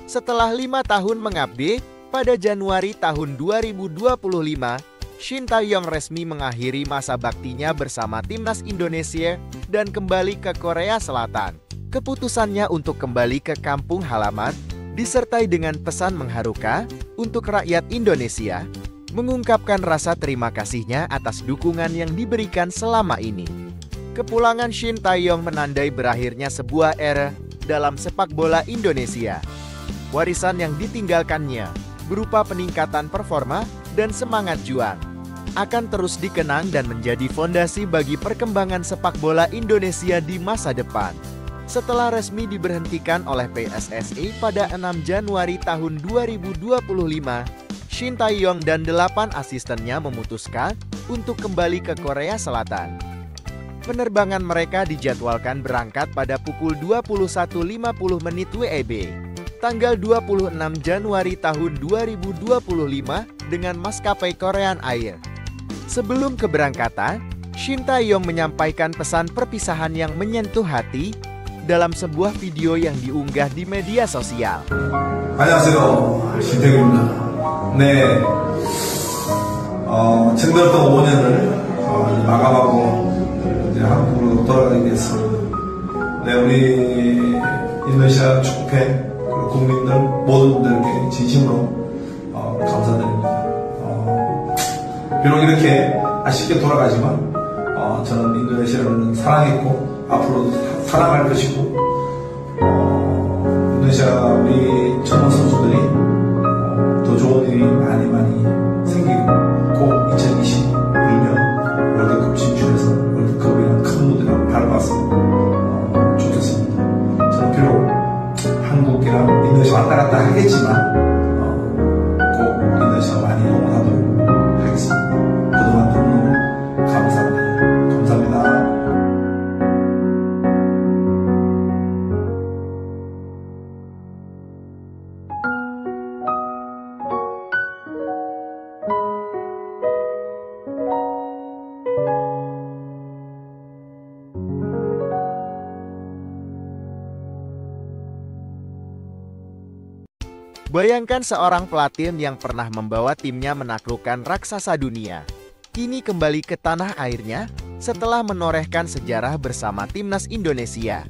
Setelah 5 tahun mengabdi, pada Januari tahun 2025, Shin Tae-yong resmi mengakhiri masa baktinya bersama timnas Indonesia dan kembali ke Korea Selatan. Keputusannya untuk kembali ke kampung halaman disertai dengan pesan mengharukan untuk rakyat Indonesia, mengungkapkan rasa terima kasihnya atas dukungan yang diberikan selama ini. Kepulangan Shin Tae-yong menandai berakhirnya sebuah era dalam sepak bola Indonesia. Warisan yang ditinggalkannya berupa peningkatan performa dan semangat juang akan terus dikenang dan menjadi fondasi bagi perkembangan sepak bola Indonesia di masa depan. Setelah resmi diberhentikan oleh PSSI pada 6 Januari tahun 2025, Shin Tae-yong dan 8 asistennya memutuskan untuk kembali ke Korea Selatan. Penerbangan mereka dijadwalkan berangkat pada pukul 21.50 WIB, tanggal 26 Januari tahun 2025 dengan maskapai Korean Air. Sebelum keberangkatan, Shin Tae-yong menyampaikan pesan perpisahan yang menyentuh hati dalam sebuah video yang diunggah di media sosial. 안녕하세요, 신태규입니다. 네, 징벌동 5년을 마감하고 이제 한국으로 돌아가게 됐습니다. 네, 우리 인도네시아 축구팬 국민들 모든 분들께 진심으로 감사드립니다. 비록 이렇게 아쉽게 돌아가지만 저는 인도네시아를 사랑했고 앞으로도 사랑할 것이고 인도네시아 우리 젊은 선수들이 더 좋은 일이 많이 생기고 꼭 2026년 월드컵 진출해서 월드컵이란 큰 무대를 밟았으면 좋겠습니다. 저는 비록 한국이랑 인도네시아 왔다 갔다 하겠지만 꼭 인도네시아 많이 응원하도록 하겠습니다. 그동안 너무너무 감사합니다. 감사합니다. Bayangkan seorang pelatih yang pernah membawa timnya menaklukkan raksasa dunia, kini kembali ke tanah airnya setelah menorehkan sejarah bersama timnas Indonesia.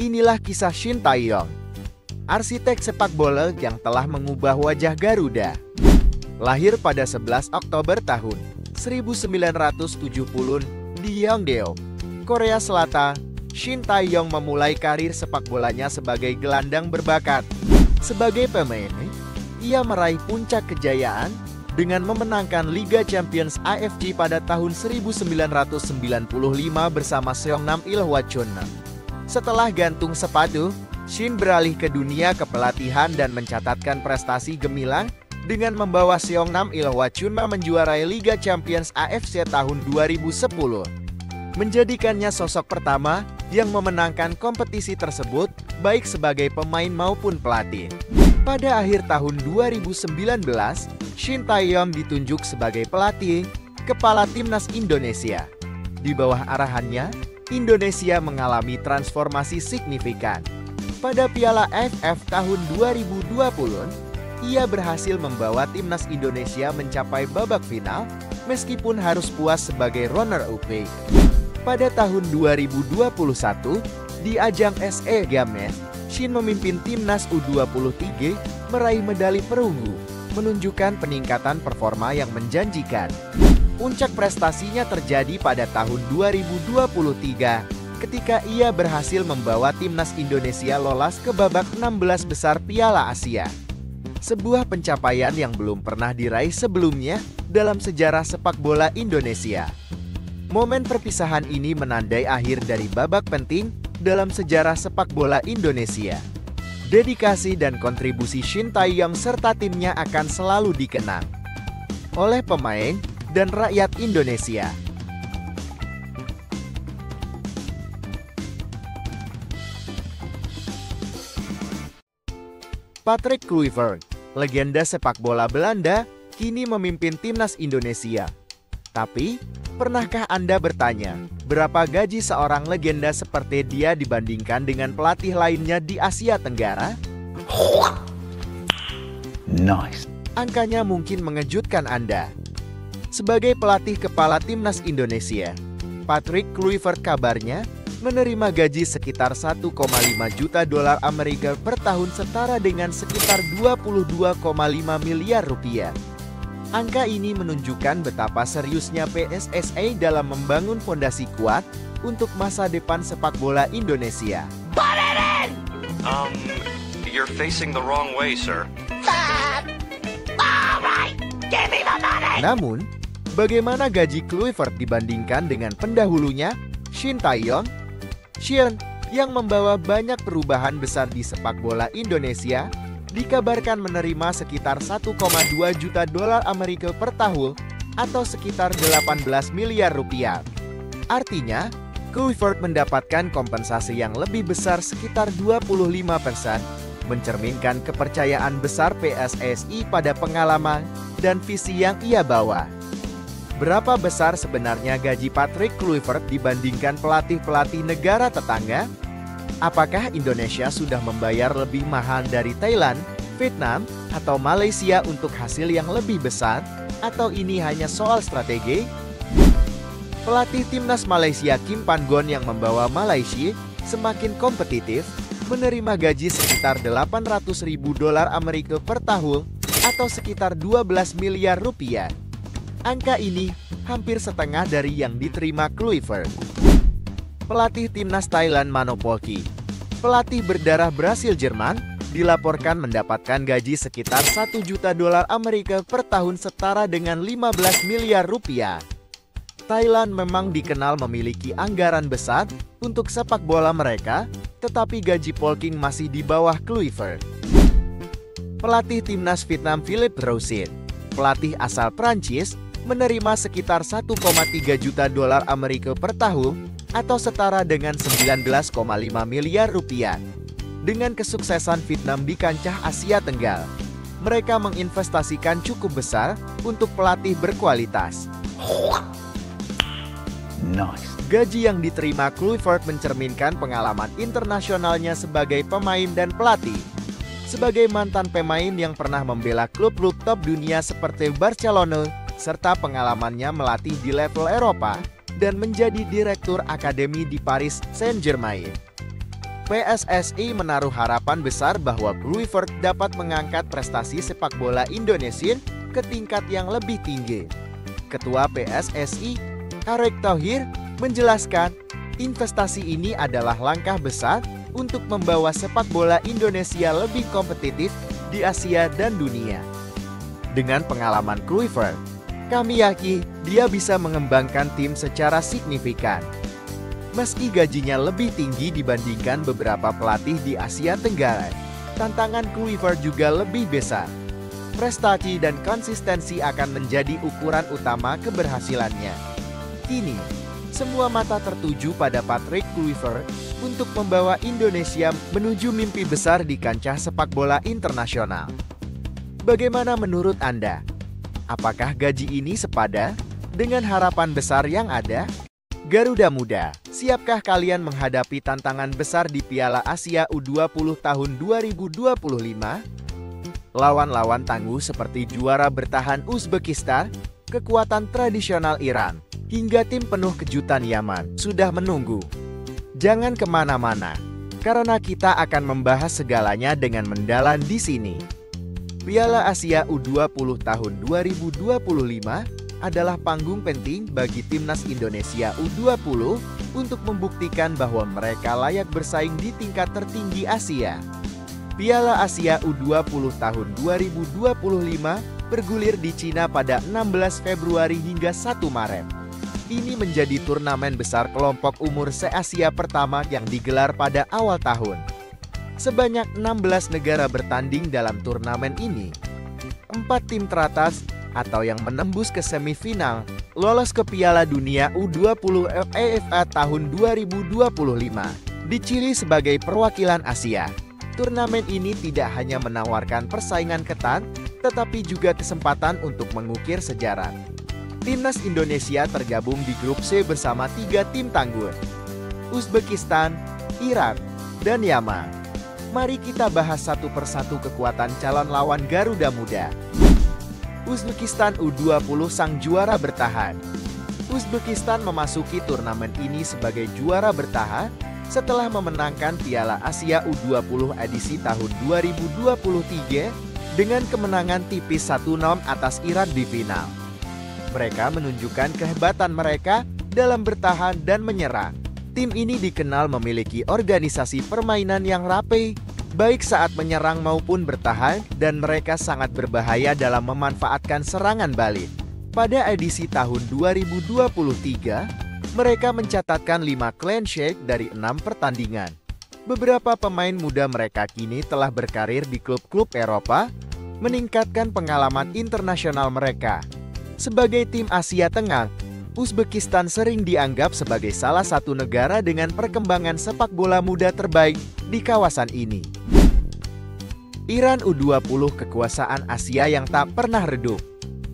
Inilah kisah Shin Tae-yong, arsitek sepak bola yang telah mengubah wajah Garuda. Lahir pada 11 Oktober tahun 1970 di Yeongdeok, Korea Selatan, Shin Tae-yong memulai karir sepak bolanya sebagai gelandang berbakat. Sebagai pemain, ia meraih puncak kejayaan dengan memenangkan Liga Champions AFC pada tahun 1995 bersama Seongnam Ilhwachon. Setelah gantung sepatu, Shin beralih ke dunia kepelatihan dan mencatatkan prestasi gemilang dengan membawa Seongnam Ilhwachon menjuarai Liga Champions AFC tahun 2010. Menjadikannya sosok pertama yang memenangkan kompetisi tersebut baik sebagai pemain maupun pelatih. Pada akhir tahun 2019, Shin Tae-yong ditunjuk sebagai pelatih kepala timnas Indonesia. Di bawah arahannya, Indonesia mengalami transformasi signifikan. Pada Piala AFF tahun 2020, ia berhasil membawa timnas Indonesia mencapai babak final meskipun harus puas sebagai runner-up. Pada tahun 2021, di ajang SE Games, Shin memimpin timnas U23 meraih medali perunggu, menunjukkan peningkatan performa yang menjanjikan. Puncak prestasinya terjadi pada tahun 2023 ketika ia berhasil membawa timnas Indonesia lolos ke babak 16 besar Piala Asia. Sebuah pencapaian yang belum pernah diraih sebelumnya dalam sejarah sepak bola Indonesia. Momen perpisahan ini menandai akhir dari babak penting dalam sejarah sepak bola Indonesia. Dedikasi dan kontribusi Shin Tae-yong serta timnya akan selalu dikenang oleh pemain dan rakyat Indonesia. Patrick Kluivert, legenda sepak bola Belanda, kini memimpin timnas Indonesia. Tapi, pernahkah Anda bertanya, berapa gaji seorang legenda seperti dia dibandingkan dengan pelatih lainnya di Asia Tenggara? Nice. Angkanya mungkin mengejutkan Anda. Sebagai pelatih kepala timnas Indonesia, Patrick Kluivert kabarnya menerima gaji sekitar 1,5 juta dolar Amerika per tahun, setara dengan sekitar 22,5 miliar rupiah. Angka ini menunjukkan betapa seriusnya PSSI dalam membangun fondasi kuat untuk masa depan sepak bola Indonesia. You're facing the wrong way, sir. Namun, bagaimana gaji Kluivert dibandingkan dengan pendahulunya, Shin Tae-yong? Shin, yang membawa banyak perubahan besar di sepak bola Indonesia, dikabarkan menerima sekitar 1,2 juta dolar Amerika per tahun atau sekitar 18 miliar rupiah. Artinya, Kluivert mendapatkan kompensasi yang lebih besar sekitar 25%, mencerminkan kepercayaan besar PSSI pada pengalaman dan visi yang ia bawa. Berapa besar sebenarnya gaji Patrick Kluivert dibandingkan pelatih-pelatih negara tetangga? Apakah Indonesia sudah membayar lebih mahal dari Thailand, Vietnam, atau Malaysia untuk hasil yang lebih besar? Atau ini hanya soal strategi? Pelatih timnas Malaysia Kim Pan-gon yang membawa Malaysia semakin kompetitif menerima gaji sekitar 800.000 dolar Amerika per tahun atau sekitar 12 miliar rupiah. Angka ini hampir setengah dari yang diterima Kluivert. Pelatih timnas Thailand Manopoki, pelatih berdarah Brasil Jerman, dilaporkan mendapatkan gaji sekitar 1 juta dolar Amerika per tahun, setara dengan 15 miliar rupiah. Thailand memang dikenal memiliki anggaran besar untuk sepak bola mereka, tetapi gaji Polking masih di bawah Kluivert. Pelatih timnas Vietnam Philippe Troussint, pelatih asal Prancis, menerima sekitar 1,3 juta dolar Amerika per tahun atau setara dengan 19,5 miliar rupiah. Dengan kesuksesan Vietnam di kancah Asia Tenggara, mereka menginvestasikan cukup besar untuk pelatih berkualitas. Nice. Gaji yang diterima Kluivert mencerminkan pengalaman internasionalnya sebagai pemain dan pelatih. Sebagai mantan pemain yang pernah membela klub-klub top dunia seperti Barcelona, serta pengalamannya melatih di level Eropa dan menjadi direktur akademi di Paris Saint-Germain. PSSI menaruh harapan besar bahwa Kluivert dapat mengangkat prestasi sepak bola Indonesia ke tingkat yang lebih tinggi. Ketua PSSI, Erick Thohir, menjelaskan investasi ini adalah langkah besar untuk membawa sepak bola Indonesia lebih kompetitif di Asia dan dunia. Dengan pengalaman Kluivert, kami yakin dia bisa mengembangkan tim secara signifikan. Meski gajinya lebih tinggi dibandingkan beberapa pelatih di Asia Tenggara, tantangan Kluivert juga lebih besar. Prestasi dan konsistensi akan menjadi ukuran utama keberhasilannya. Kini, semua mata tertuju pada Patrick Kluivert untuk membawa Indonesia menuju mimpi besar di kancah sepak bola internasional. Bagaimana menurut Anda? Apakah gaji ini sepadan dengan harapan besar yang ada? Garuda Muda, siapkah kalian menghadapi tantangan besar di Piala Asia U20 tahun 2025? Lawan-lawan tangguh seperti juara bertahan Uzbekistan, kekuatan tradisional Iran, hingga tim penuh kejutan Yaman sudah menunggu. Jangan kemana-mana, karena kita akan membahas segalanya dengan mendalam di sini. Piala Asia U20 tahun 2025 adalah panggung penting bagi timnas Indonesia U20 untuk membuktikan bahwa mereka layak bersaing di tingkat tertinggi Asia. Piala Asia U20 tahun 2025 bergulir di Cina pada 16 Februari hingga 1 Maret. Ini menjadi turnamen besar kelompok umur se-Asia pertama yang digelar pada awal tahun. Sebanyak 16 negara bertanding dalam turnamen ini. 4 tim teratas atau yang menembus ke semifinal lolos ke Piala Dunia U20 FIFA tahun 2025. Diciri sebagai perwakilan Asia, turnamen ini tidak hanya menawarkan persaingan ketat, tetapi juga kesempatan untuk mengukir sejarah. Timnas Indonesia tergabung di grup C bersama 3 tim tangguh, Uzbekistan, Irak, dan Yaman. Mari kita bahas satu persatu kekuatan calon lawan Garuda Muda. Uzbekistan U20 sang juara bertahan. Uzbekistan memasuki turnamen ini sebagai juara bertahan setelah memenangkan Piala Asia U20 edisi tahun 2023 dengan kemenangan tipis 1-0 atas Iran di final. Mereka menunjukkan kehebatan mereka dalam bertahan dan menyerang. Tim ini dikenal memiliki organisasi permainan yang rapi, baik saat menyerang maupun bertahan, dan mereka sangat berbahaya dalam memanfaatkan serangan balik. Pada edisi tahun 2023, mereka mencatatkan 5 clean sheet dari 6 pertandingan. Beberapa pemain muda mereka kini telah berkarir di klub-klub Eropa, meningkatkan pengalaman internasional mereka. Sebagai tim Asia Tengah, Uzbekistan sering dianggap sebagai salah satu negara dengan perkembangan sepak bola muda terbaik di kawasan ini. Iran U20 kekuasaan Asia yang tak pernah redup.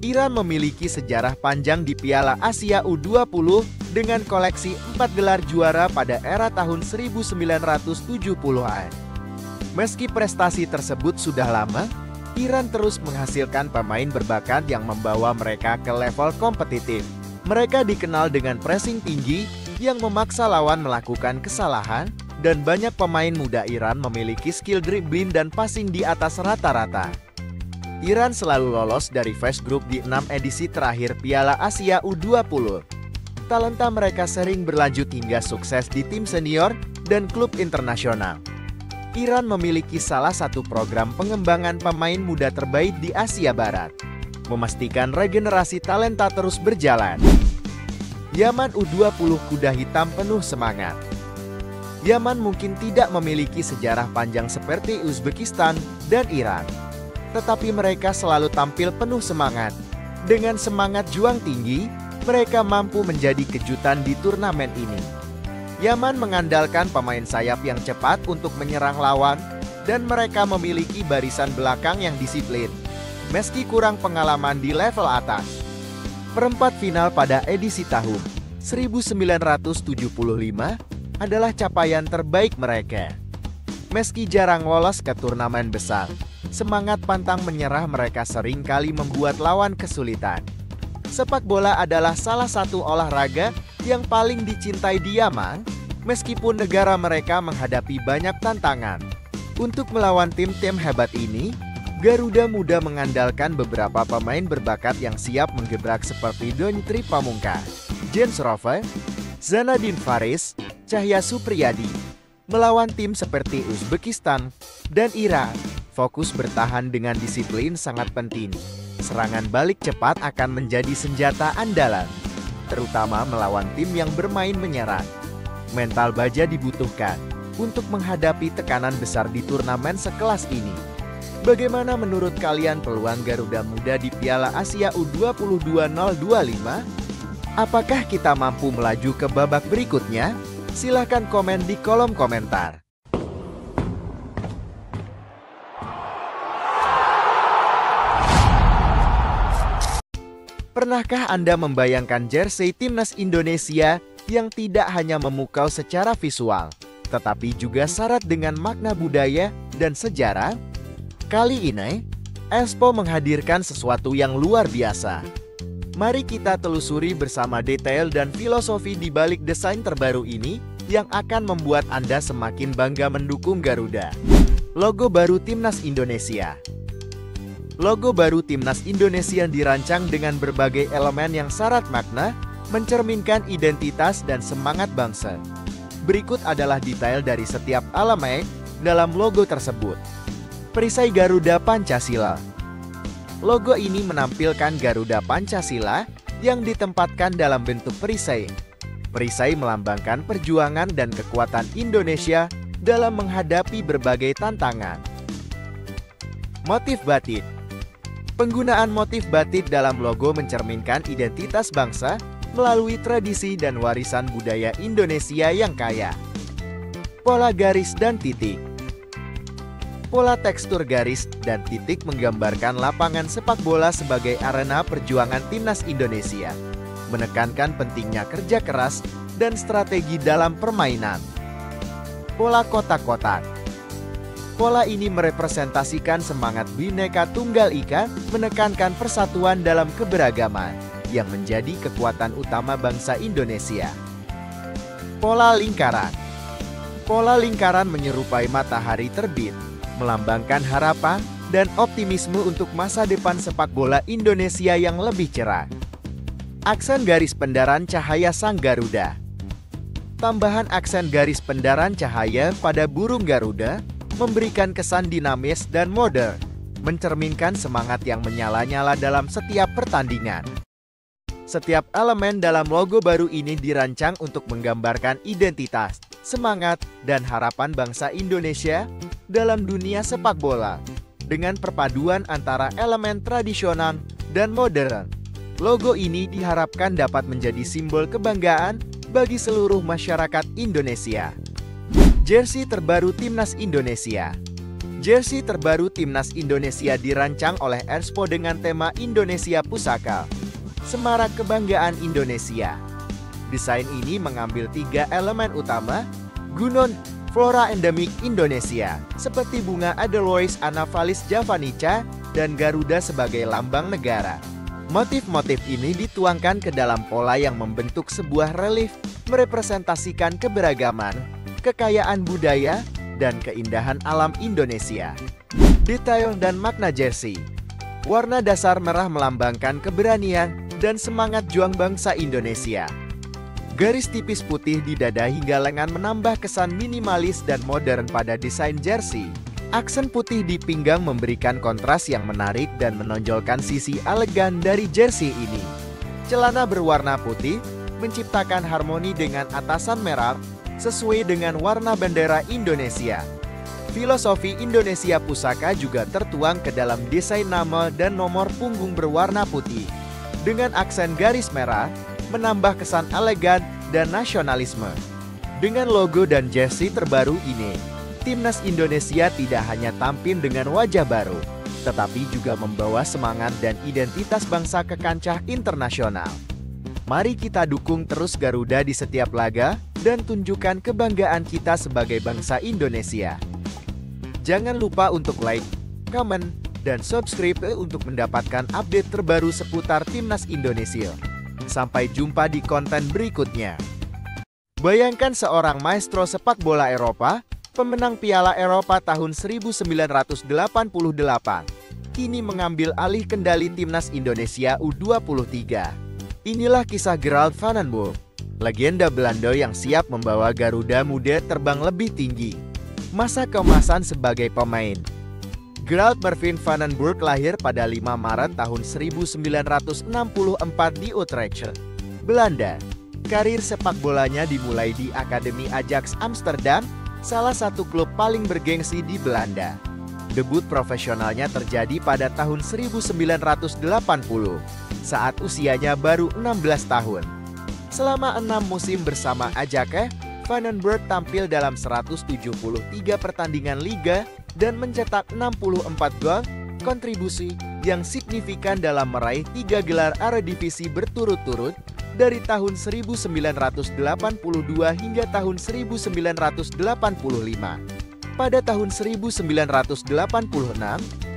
Iran memiliki sejarah panjang di Piala Asia U20 dengan koleksi 4 gelar juara pada era tahun 1970-an. Meski prestasi tersebut sudah lama, Iran terus menghasilkan pemain berbakat yang membawa mereka ke level kompetitif. Mereka dikenal dengan pressing tinggi yang memaksa lawan melakukan kesalahan, dan banyak pemain muda Iran memiliki skill dribbling dan passing di atas rata-rata. Iran selalu lolos dari phase group di 6 edisi terakhir Piala Asia U20. Talenta mereka sering berlanjut hingga sukses di tim senior dan klub internasional. Iran memiliki salah satu program pengembangan pemain muda terbaik di Asia Barat, memastikan regenerasi talenta terus berjalan. Yaman U20 kuda hitam penuh semangat. Yaman mungkin tidak memiliki sejarah panjang seperti Uzbekistan dan Iran, tetapi mereka selalu tampil penuh semangat. Dengan semangat juang tinggi, mereka mampu menjadi kejutan di turnamen ini. Yaman mengandalkan pemain sayap yang cepat untuk menyerang lawan, dan mereka memiliki barisan belakang yang disiplin, meski kurang pengalaman di level atas. Perempat final pada edisi tahun 1975 adalah capaian terbaik mereka. Meski jarang lolos ke turnamen besar, semangat pantang menyerah mereka sering kali membuat lawan kesulitan. Sepak bola adalah salah satu olahraga yang paling dicintai di Yaman, meskipun negara mereka menghadapi banyak tantangan. Untuk melawan tim-tim hebat ini, Garuda Muda mengandalkan beberapa pemain berbakat yang siap menggebrak seperti Dmitri Pamungkas, Jens Rover, Zanadin Faris, Cahya Supriyadi. Melawan tim seperti Uzbekistan dan Iran, fokus bertahan dengan disiplin sangat penting. Serangan balik cepat akan menjadi senjata andalan, terutama melawan tim yang bermain menyerang. Mental baja dibutuhkan untuk menghadapi tekanan besar di turnamen sekelas ini. Bagaimana menurut kalian peluang Garuda Muda di Piala Asia U20 2025? Apakah kita mampu melaju ke babak berikutnya? Silahkan komen di kolom komentar. Pernahkah Anda membayangkan jersey timnas Indonesia yang tidak hanya memukau secara visual, tetapi juga syarat dengan makna budaya dan sejarah? Kali ini, Expo menghadirkan sesuatu yang luar biasa. Mari kita telusuri bersama detail dan filosofi di balik desain terbaru ini yang akan membuat Anda semakin bangga mendukung Garuda. Logo baru Timnas Indonesia. Logo baru Timnas Indonesia dirancang dengan berbagai elemen yang syarat makna, mencerminkan identitas dan semangat bangsa. Berikut adalah detail dari setiap elemen dalam logo tersebut. Perisai Garuda Pancasila. Logo ini menampilkan Garuda Pancasila yang ditempatkan dalam bentuk perisai. Perisai melambangkan perjuangan dan kekuatan Indonesia dalam menghadapi berbagai tantangan. Motif batik. Penggunaan motif batik dalam logo mencerminkan identitas bangsa melalui tradisi dan warisan budaya Indonesia yang kaya. Pola garis dan titik. Pola tekstur garis dan titik menggambarkan lapangan sepak bola sebagai arena perjuangan Timnas Indonesia, menekankan pentingnya kerja keras dan strategi dalam permainan. Pola kotak-kotak. Pola ini merepresentasikan semangat Bhinneka Tunggal Ika, menekankan persatuan dalam keberagaman, yang menjadi kekuatan utama bangsa Indonesia. Pola lingkaran. Pola lingkaran menyerupai matahari terbit, melambangkan harapan dan optimisme untuk masa depan sepak bola Indonesia yang lebih cerah. Aksen garis pendaran cahaya sang Garuda. Tambahan aksen garis pendaran cahaya pada burung Garuda memberikan kesan dinamis dan modern, mencerminkan semangat yang menyala-nyala dalam setiap pertandingan. Setiap elemen dalam logo baru ini dirancang untuk menggambarkan identitas, semangat, dan harapan bangsa Indonesia dalam dunia sepak bola. Dengan perpaduan antara elemen tradisional dan modern, logo ini diharapkan dapat menjadi simbol kebanggaan bagi seluruh masyarakat Indonesia. Jersey terbaru Timnas Indonesia. Jersey terbaru Timnas Indonesia dirancang oleh Erspo dengan tema Indonesia Pusaka, Semarak Kebanggaan Indonesia. Desain ini mengambil 3 elemen utama, gunung, flora endemik Indonesia, seperti bunga Edelweiss Anaphalis javanica dan Garuda sebagai lambang negara. Motif-motif ini dituangkan ke dalam pola yang membentuk sebuah relief, merepresentasikan keberagaman, kekayaan budaya, dan keindahan alam Indonesia. Detail dan makna jersey. Warna dasar merah melambangkan keberanian dan semangat juang bangsa Indonesia. Garis tipis putih di dada hingga lengan menambah kesan minimalis dan modern pada desain jersey. Aksen putih di pinggang memberikan kontras yang menarik dan menonjolkan sisi elegan dari jersey ini. Celana berwarna putih menciptakan harmoni dengan atasan merah sesuai dengan warna bendera Indonesia. Filosofi Indonesia Pusaka juga tertuang ke dalam desain nama dan nomor punggung berwarna putih. Dengan aksen garis merah, menambah kesan elegan dan nasionalisme. Dengan logo dan jersey terbaru ini, Timnas Indonesia tidak hanya tampil dengan wajah baru, tetapi juga membawa semangat dan identitas bangsa ke kancah internasional. Mari kita dukung terus Garuda di setiap laga dan tunjukkan kebanggaan kita sebagai bangsa Indonesia. Jangan lupa untuk like, komen, dan subscribe untuk mendapatkan update terbaru seputar Timnas Indonesia. Sampai jumpa di konten berikutnya. Bayangkan seorang maestro sepak bola Eropa, pemenang Piala Eropa tahun 1988, kini mengambil alih kendali Timnas Indonesia U23. Inilah kisah Gerald van den Burg, legenda Belanda yang siap membawa Garuda Muda terbang lebih tinggi. Masa keemasan sebagai pemain. Gerald Mervin van den Burg lahir pada 5 Maret tahun 1964 di Utrecht, Belanda. Karir sepak bolanya dimulai di Akademi Ajax Amsterdam, salah satu klub paling bergengsi di Belanda. Debut profesionalnya terjadi pada tahun 1980, saat usianya baru 16 tahun. Selama 6 musim bersama Ajax, Van den Burg tampil dalam 173 pertandingan liga dan mencetak 64 gol, kontribusi yang signifikan dalam meraih 3 gelar Eredivisie berturut-turut dari tahun 1982 hingga tahun 1985. Pada tahun 1986,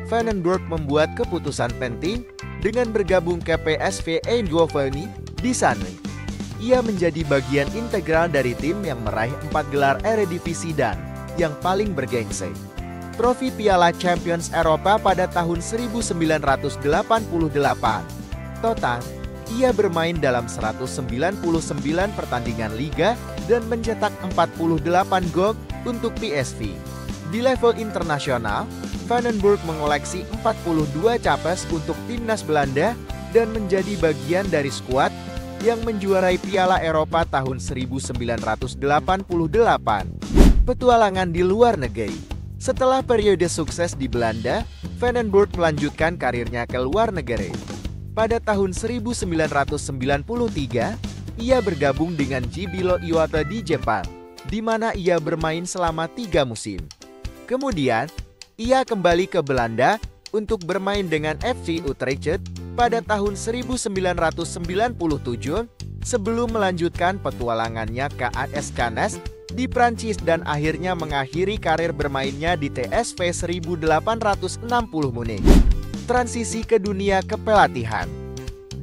Van den Burg membuat keputusan penting dengan bergabung ke PSV Eindhoven. Di sana, ia menjadi bagian integral dari tim yang meraih 4 gelar Eredivisie dan, yang paling bergengsi, trofi Piala Champions Eropa pada tahun 1988. Total, ia bermain dalam 199 pertandingan liga dan mencetak 48 gol untuk PSV. Di level internasional, Van den Burg mengoleksi 42 capes untuk timnas Belanda dan menjadi bagian dari skuad yang menjuarai Piala Eropa tahun 1988. Petualangan di luar negeri. Setelah periode sukses di Belanda, Van den Burg melanjutkan karirnya ke luar negeri. Pada tahun 1993, ia bergabung dengan Jubilo Iwata di Jepang, di mana ia bermain selama 3 musim. Kemudian, ia kembali ke Belanda untuk bermain dengan FC Utrecht pada tahun 1997 sebelum melanjutkan petualangannya ke AS Cannes di Prancis dan akhirnya mengakhiri karir bermainnya di TSV 1860 Munich. Transisi ke dunia kepelatihan.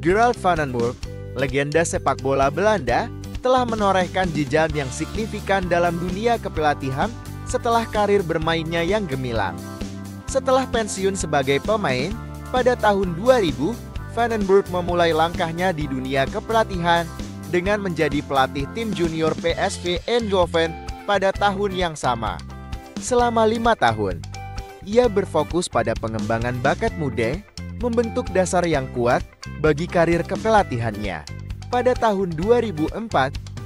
Gerald van den Burg, legenda sepak bola Belanda, telah menorehkan jejak yang signifikan dalam dunia kepelatihan setelah karir bermainnya yang gemilang. Setelah pensiun sebagai pemain, pada tahun 2000, Van den Burg memulai langkahnya di dunia kepelatihan dengan menjadi pelatih tim junior PSV Eindhoven pada tahun yang sama. Selama 5 tahun, ia berfokus pada pengembangan bakat muda, membentuk dasar yang kuat bagi karir kepelatihannya. Pada tahun 2004,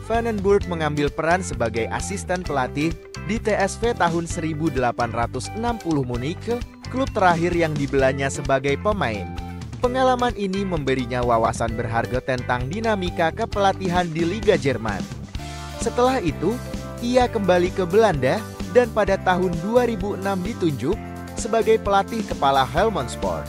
Van den Burg mengambil peran sebagai asisten pelatih di TSV tahun 1860 Munich, klub terakhir yang dibelanya sebagai pemain. Pengalaman ini memberinya wawasan berharga tentang dinamika kepelatihan di Liga Jerman. Setelah itu, ia kembali ke Belanda dan pada tahun 2006 ditunjuk sebagai pelatih kepala Helmond Sport,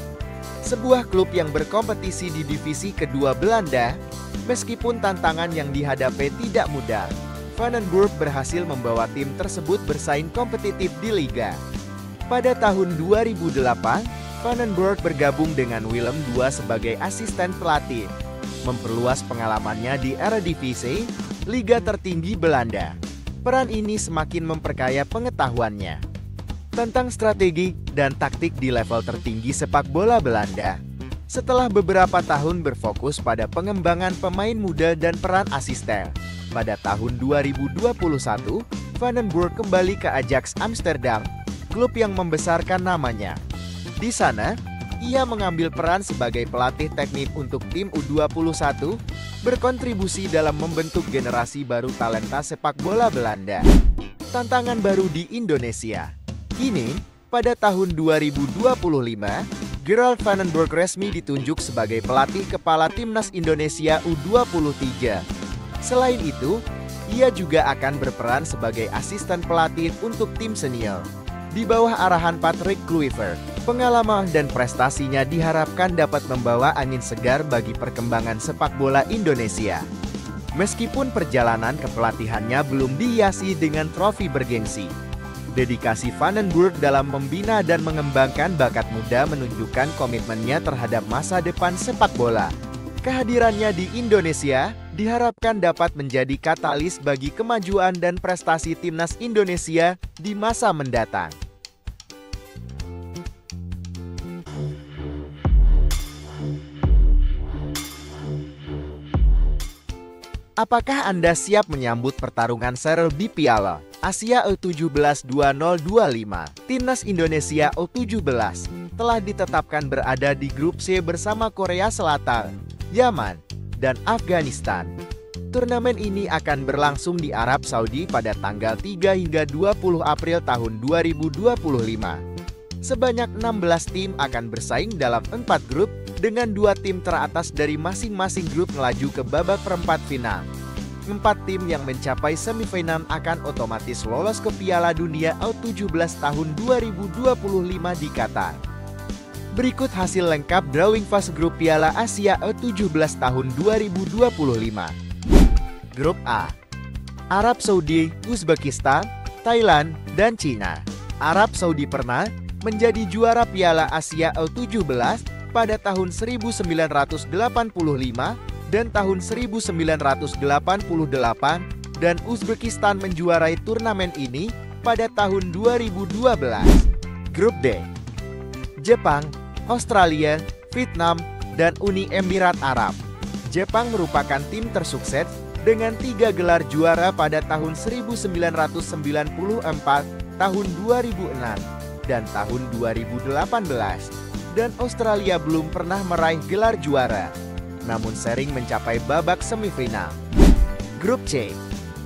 sebuah klub yang berkompetisi di divisi kedua Belanda. Meskipun tantangan yang dihadapi tidak mudah, Van den Burg berhasil membawa tim tersebut bersaing kompetitif di liga. Pada tahun 2008, Van den Burg bergabung dengan Willem II sebagai asisten pelatih, memperluas pengalamannya di Eredivisie, liga tertinggi Belanda. Peran ini semakin memperkaya pengetahuannya tentang strategi dan taktik di level tertinggi sepak bola Belanda. Setelah beberapa tahun berfokus pada pengembangan pemain muda dan peran asisten, pada tahun 2021, Van den Burg kembali ke Ajax Amsterdam, klub yang membesarkan namanya. Di sana, ia mengambil peran sebagai pelatih teknik untuk tim U21, berkontribusi dalam membentuk generasi baru talenta sepak bola Belanda. Tantangan baru di Indonesia. Kini, pada tahun 2025, Gerald van den Burg resmi ditunjuk sebagai pelatih kepala timnas Indonesia U23. Selain itu, ia juga akan berperan sebagai asisten pelatih untuk tim senior. Di bawah arahan Patrick Kluivert, pengalaman dan prestasinya diharapkan dapat membawa angin segar bagi perkembangan sepak bola Indonesia. Meskipun perjalanan kepelatihannya belum dihiasi dengan trofi bergengsi, dedikasi Van den Burg dalam membina dan mengembangkan bakat muda menunjukkan komitmennya terhadap masa depan sepak bola. Kehadirannya di Indonesia diharapkan dapat menjadi katalis bagi kemajuan dan prestasi timnas Indonesia di masa mendatang. Apakah Anda siap menyambut pertarungan seru di Piala Asia U17 2025? Timnas Indonesia U17 telah ditetapkan berada di grup C bersama Korea Selatan, Yaman, dan Afghanistan. Turnamen ini akan berlangsung di Arab Saudi pada tanggal 3 hingga 20 April tahun 2025. Sebanyak 16 tim akan bersaing dalam 4 grup, dengan 2 tim teratas dari masing-masing grup melaju ke babak perempat final. 4 tim yang mencapai semifinal akan otomatis lolos ke Piala Dunia U17 tahun 2025 di Qatar. Berikut hasil lengkap drawing fase grup Piala Asia U17 tahun 2025. Grup A: Arab Saudi, Uzbekistan, Thailand, dan Cina. Arab Saudi pernah menjadi juara Piala Asia U17 pada tahun 1985 dan tahun 1988, dan Uzbekistan menjuarai turnamen ini pada tahun 2012. Grup D: Jepang, Australia, Vietnam, dan Uni Emirat Arab. Jepang merupakan tim tersukses dengan 3 gelar juara pada tahun 1994, tahun 2006, dan tahun 2018. Dan Australia belum pernah meraih gelar juara, namun sering mencapai babak semifinal. Grup C: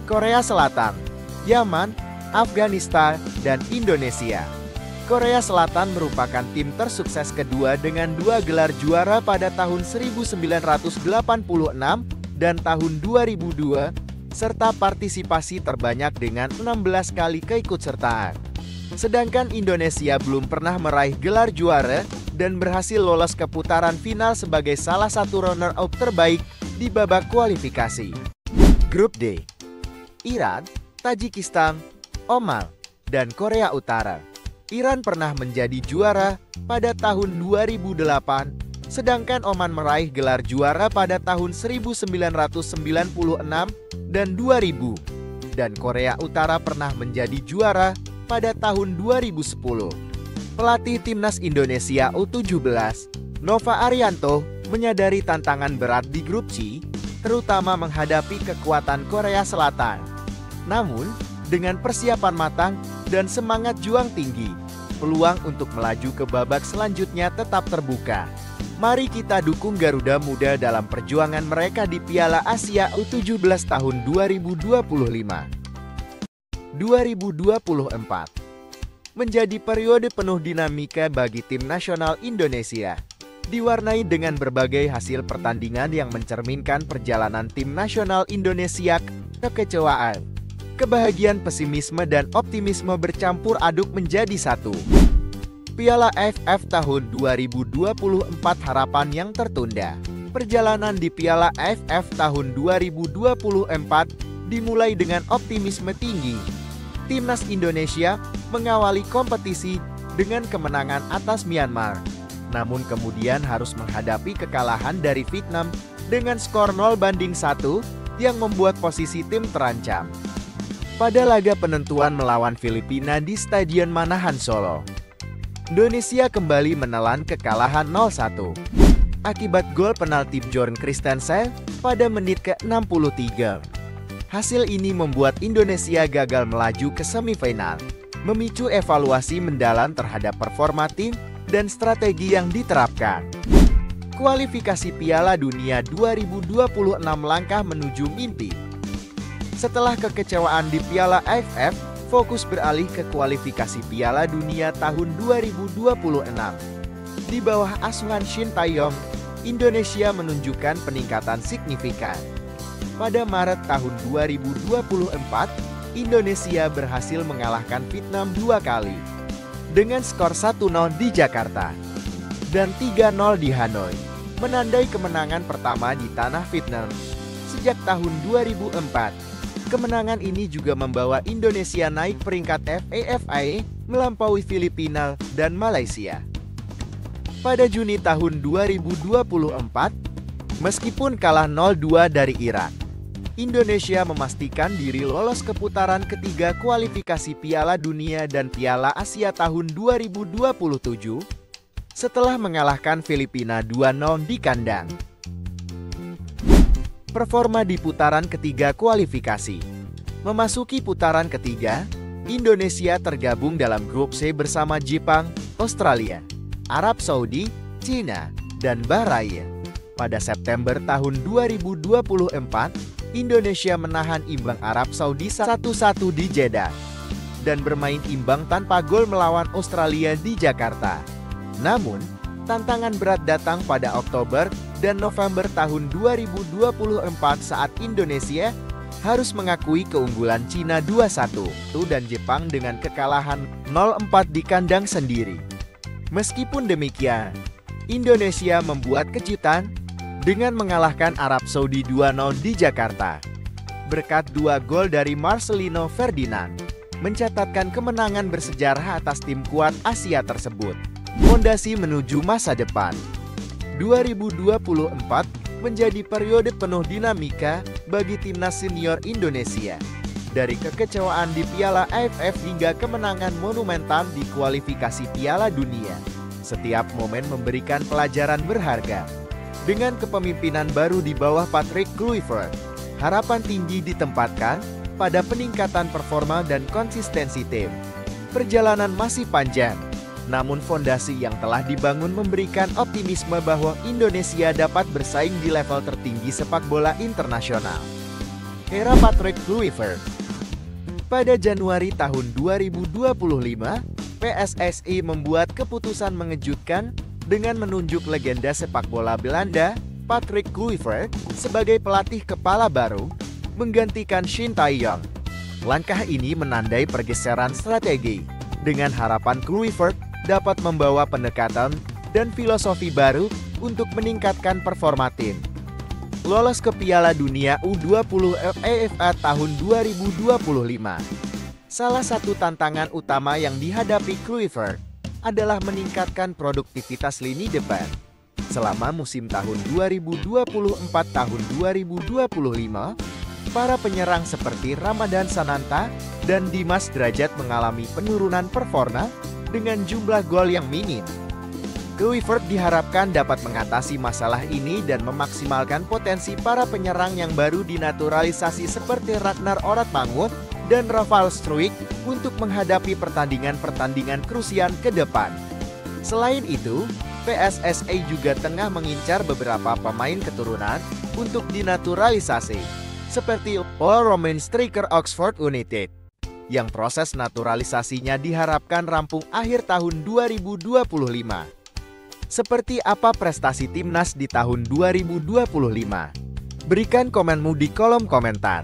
Korea Selatan, Yaman, Afghanistan, dan Indonesia. Korea Selatan merupakan tim tersukses kedua dengan 2 gelar juara pada tahun 1986 dan tahun 2002, serta partisipasi terbanyak dengan 16 kali keikutsertaan. Sedangkan Indonesia belum pernah meraih gelar juara dan berhasil lolos ke putaran final sebagai salah satu runner-up terbaik di babak kualifikasi. Grup D, Iran, Tajikistan, Oman, dan Korea Utara. Iran pernah menjadi juara pada tahun 2008, sedangkan Oman meraih gelar juara pada tahun 1996 dan 2000. Dan Korea Utara pernah menjadi juara pada tahun 2010. Pelatih Timnas Indonesia U17, Nova Arianto, menyadari tantangan berat di grup C, terutama menghadapi kekuatan Korea Selatan. Namun, dengan persiapan matang dan semangat juang tinggi, peluang untuk melaju ke babak selanjutnya tetap terbuka. Mari kita dukung Garuda Muda dalam perjuangan mereka di Piala Asia U17 tahun 2025. 2024 menjadi periode penuh dinamika bagi tim nasional Indonesia, diwarnai dengan berbagai hasil pertandingan yang mencerminkan perjalanan tim nasional Indonesia. Kekecewaan, kebahagiaan, pesimisme, dan optimisme bercampur aduk menjadi satu. Piala AFF tahun 2024 harapan yang tertunda. Perjalanan di Piala AFF tahun 2024 dimulai dengan optimisme tinggi. Timnas Indonesia mengawali kompetisi dengan kemenangan atas Myanmar, namun kemudian harus menghadapi kekalahan dari Vietnam dengan skor 0-1 yang membuat posisi tim terancam. Pada laga penentuan melawan Filipina di Stadion Manahan Solo, Indonesia kembali menelan kekalahan 0-1 akibat gol penalti Bjorn Christensen pada menit ke-63. Hasil ini membuat Indonesia gagal melaju ke semifinal, memicu evaluasi mendalam terhadap performa tim dan strategi yang diterapkan. Kualifikasi Piala Dunia 2026 langkah menuju mimpi. Setelah kekecewaan di Piala AFF, fokus beralih ke kualifikasi Piala Dunia tahun 2026. Di bawah asuhan Shin Tae-yong, Indonesia menunjukkan peningkatan signifikan. Pada Maret tahun 2024, Indonesia berhasil mengalahkan Vietnam 2 kali dengan skor 1-0 di Jakarta dan 3-0 di Hanoi, menandai kemenangan pertama di tanah Vietnam sejak tahun 2004. Kemenangan ini juga membawa Indonesia naik peringkat FAFA, melampaui Filipina dan Malaysia. Pada Juni tahun 2024, meskipun kalah 0-2 dari Irak, Indonesia memastikan diri lolos ke putaran ketiga kualifikasi Piala Dunia dan Piala Asia tahun 2027 setelah mengalahkan Filipina 2-0 di kandang. Performa di putaran ketiga kualifikasi. Memasuki putaran ketiga, Indonesia tergabung dalam grup C bersama Jepang, Australia, Arab Saudi, Cina, dan Bahrain. Pada September tahun 2024, Indonesia menahan imbang Arab Saudi 1-1 di Jeddah dan bermain imbang tanpa gol melawan Australia di Jakarta. Namun, tantangan berat datang pada Oktober dan November tahun 2024 saat Indonesia harus mengakui keunggulan Cina 2-1 dan Jepang dengan kekalahan 0-4 di kandang sendiri. Meskipun demikian, Indonesia membuat kejutan dengan mengalahkan Arab Saudi 2-0 di Jakarta. Berkat 2 gol dari Marcelino Ferdinand, mencatatkan kemenangan bersejarah atas tim kuat Asia tersebut. Fondasi menuju masa depan. 2024 menjadi periode penuh dinamika bagi timnas senior Indonesia. Dari kekecewaan di Piala AFF hingga kemenangan monumental di kualifikasi Piala Dunia, setiap momen memberikan pelajaran berharga. Dengan kepemimpinan baru di bawah Patrick Kluivert, harapan tinggi ditempatkan pada peningkatan performa dan konsistensi tim. Perjalanan masih panjang, namun fondasi yang telah dibangun memberikan optimisme bahwa Indonesia dapat bersaing di level tertinggi sepak bola internasional. Era Patrick Kluivert. Pada Januari tahun 2025, PSSI membuat keputusan mengejutkan dengan menunjuk legenda sepak bola Belanda, Patrick Kluivert, sebagai pelatih kepala baru, menggantikan Shin Tae-yong. Langkah ini menandai pergeseran strategi, dengan harapan Kluivert dapat membawa pendekatan dan filosofi baru untuk meningkatkan performa tim. lolos ke Piala Dunia U20 FIFA tahun 2025. Salah satu tantangan utama yang dihadapi Kluivert adalah meningkatkan produktivitas lini depan. Selama musim tahun 2024 tahun 2025, para penyerang seperti Ramadan Sananta dan Dimas Drajat mengalami penurunan performa dengan jumlah gol yang minim. Kluivert diharapkan dapat mengatasi masalah ini dan memaksimalkan potensi para penyerang yang baru dinaturalisasi seperti Ragnar Oratmangun dan Rafael Struijk untuk menghadapi pertandingan-pertandingan krusial ke depan. Selain itu, PSSI juga tengah mengincar beberapa pemain keturunan untuk dinaturalisasi, seperti Paul Romain striker Oxford United, yang proses naturalisasinya diharapkan rampung akhir tahun 2025. Seperti apa prestasi timnas di tahun 2025? Berikan komenmu di kolom komentar.